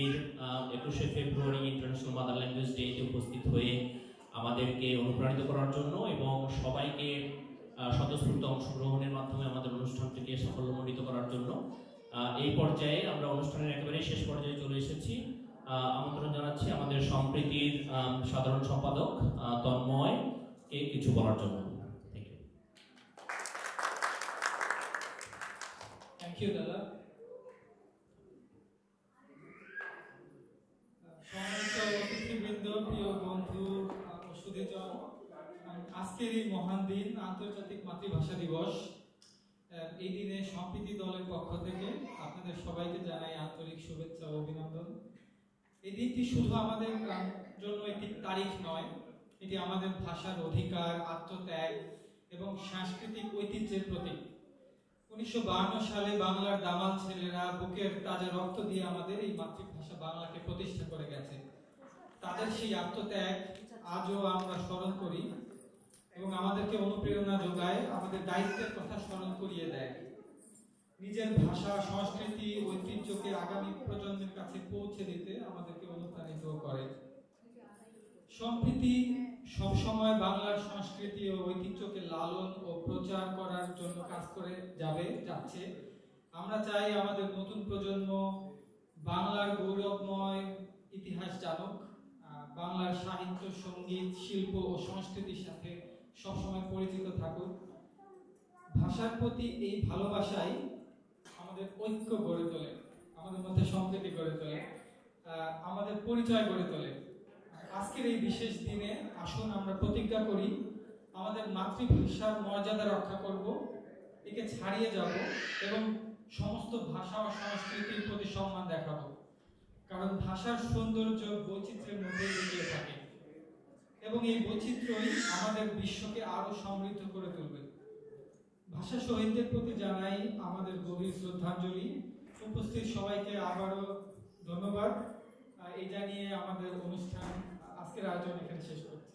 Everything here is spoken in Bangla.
আগামীর 21শে ফেব্রুয়ারি ইন্টারন্যাশনাল মাদার ল্যাঙ্গুয়েজ ডেতে উপস্থিত হয়ে আমাদেরকে অনুপ্রাণিত করার জন্য এবং সবাইকে স্বতঃস্ফূর্ত অংশগ্রহণের মাধ্যমে আমাদের অনুষ্ঠানটিকে সাফল্যমণ্ডিত করার জন্য এই পর্যায়ে আমরা অনুষ্ঠানের একেবারে শেষ পর্যায়ে চলে এসেছি। আমন্ত্রণ জানাচ্ছি আমাদের সম্প্রীতির সাধারণ সম্পাদক তন্ময়কে কিছু বলার জন্য। থ্যাংক ইউ দাদা। সম্মানিত অতিথিবৃন্দ, প্রিয় বন্ধু ও সুধীজন, আজকের এই মহান দিন আন্তর্জাতিক মাতৃভাষা দিবস। এই দিনে সম্প্রীতি দলের পক্ষ থেকে আপনাদের সবাইকে জানাই আন্তরিক শুভেচ্ছা ও অভিনন্দন। এই দিনটি শুধু আমাদের জন্য একটি তারিখ নয়, এটি আমাদের ভাষার অধিকার, আত্মত্যাগ এবং সাংস্কৃতিক ঐতিহ্যের প্রতীক। 1952 সালে বাংলার দামাল ছেলেরা বুকের তাজা রক্ত দিয়ে আমাদের এই মাতৃভাষা বাংলাকে প্রতিষ্ঠা করে গেছে। তাদের সেই আত্মত্যাগ আজও আমরা স্মরণ করি এবং আমাদেরকে অনুপ্রেরণা যোগায়, আমাদের দায়িত্বের কথা স্মরণ করিয়ে দেয়। নিজের ভাষা, সংস্কৃতি, ঐতিহ্যকে আগামী প্রজন্মের কাছে পৌঁছে দিতে আমাদেরকে অনুপ্রাণিত করে। সম্প্রীতি সবসময় বাংলার সংস্কৃতি ও ঐতিহ্যকে লালন ও প্রচার করার জন্য কাজ করে যাচ্ছে। আমরা চাই আমাদের নতুন প্রজন্ম বাংলার গৌরবময় ইতিহাস জানুক, বাংলার সাহিত্য, সঙ্গীত, শিল্প ও সংস্কৃতির সাথে সবসময় পরিচিত থাকুক। ভাষার প্রতি এই ভালোবাসাই আমাদের ঐক্য গড়ে তোলে, আমাদের মধ্যে সম্প্রীতি গড়ে তোলে, আমাদের পরিচয় গড়ে তোলে। আজকের এই বিশেষ দিনে আসুন আমরা প্রতিজ্ঞা করি আমাদের মাতৃভাষার মর্যাদা রক্ষা করব, একে ছাড়িয়ে যাব এবং সমস্ত ভাষা ও সংস্কৃতির প্রতি সম্মান দেখাবো। কারণ ভাষার সৌন্দর্য বৈচিত্র্যের মধ্যে লুকিয়ে থাকে এবং এই বৈচিত্র্যই আমাদের বিশ্বকে আরো সমৃদ্ধ করে তুলবে। ভাষা শহীদদের প্রতি জানাই আমাদের গভীর শ্রদ্ধাঞ্জলি। উপস্থিত সবাইকে আবারও ধন্যবাদ। এই জানিয়ে আমাদের অনুষ্ঠান আজকের আয়োজন এখানে শেষ করছি।